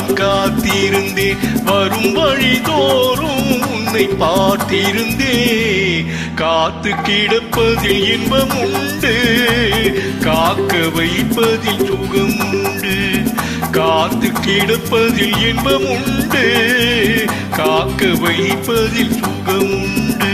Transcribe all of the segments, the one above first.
நான் காத்திருந்தேன், வரும் வழி தோறும் உன்னை பார்த்திருந்தேன். காத்து கிடப்பதில் இன்பம் உண்டு, காக்க வைப்பதில் சுகம் உண்டு. காத்து கிடப்பதில் இன்பம் உண்டு, காக்க வைப்பதில் சுகம் உண்டு.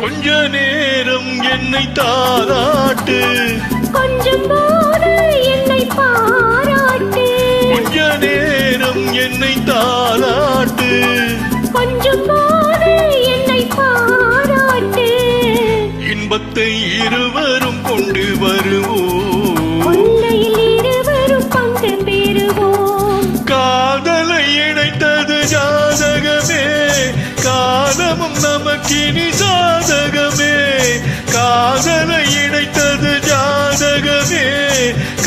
கொஞ்ச நேரம் என்னை தாராட்டு, கொஞ்சம் போது என்னை பாராட்டு. கொஞ்ச நேரம் என்னை தாராட்டு, கொஞ்சம் போது என்னை பாராட்டு. இன்பத்தை இருவரும் கொண்டு வருவோம், உன்னையில் இருவரும் பங்கு பெறுவோம். காதலை இணைத்தது ஜாதகமே, காலமும் நமக்கினி சாதகமே. காதலை இணைத்தது ஜாதகமே,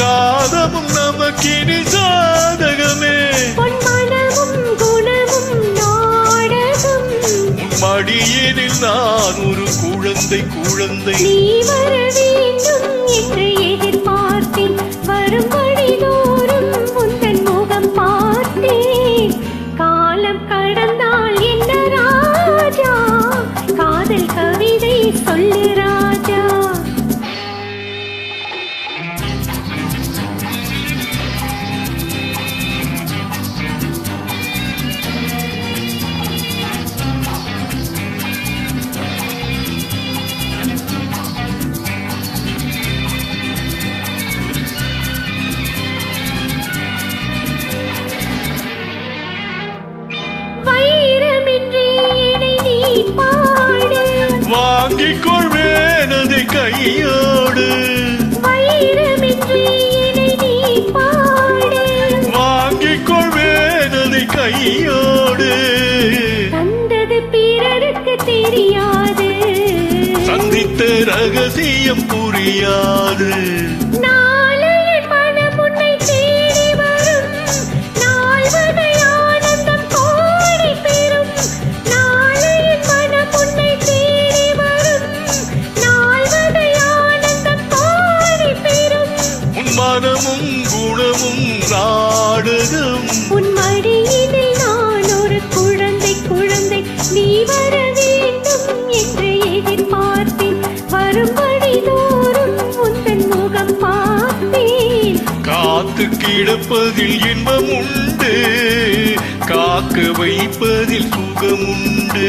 காலமும் நமக்கினி சாதகமே. பொன்மனமும் குணமும் நாடகம், மடியினில் நான் ஒரு குழந்தை குழந்தை. நீ வர வேண்டும் என்று எதிர்பார்த்தேன், வரும்படி தோறும் உந்தன் முகம் பார்த்தேன். காலம் கடந்தால் என்ன ராஜா, காதல் கவிதை சொல்லு ராஜா. வாங்கிக் கொள்வேன் அதை கையோடு, வைரமின்றி என்னை நீ பாடு. வாங்கிக் கொள்வேன் அதை கையோடு. தந்தது பிறருக்கு தெரியாது, சந்தித்த ரகசியம் புரியாது. நாளையின் மனம் உன்னை தேடி வரும், நாள்வகை ஆனந்தம் கோடி பெறும். நாளையின் மனம் உன்னை தேடி வரும், நாள்வகை ஆனந்தம் கோடி பெறும். உன் மனமும் குணமும் நாடகம், உன் மடியினில் நான் ஒரு குழந்தை குழந்தை. நீ வர வேண்டும் என்று எதிர்பார்த்தேன், வரும்படி தோறும் உந்தன் முகம் பார்த்தேன். காத்து கிடப்பதில் இன்பம் உண்டு, காக்க வைப்பதில் சுகம் உண்டு.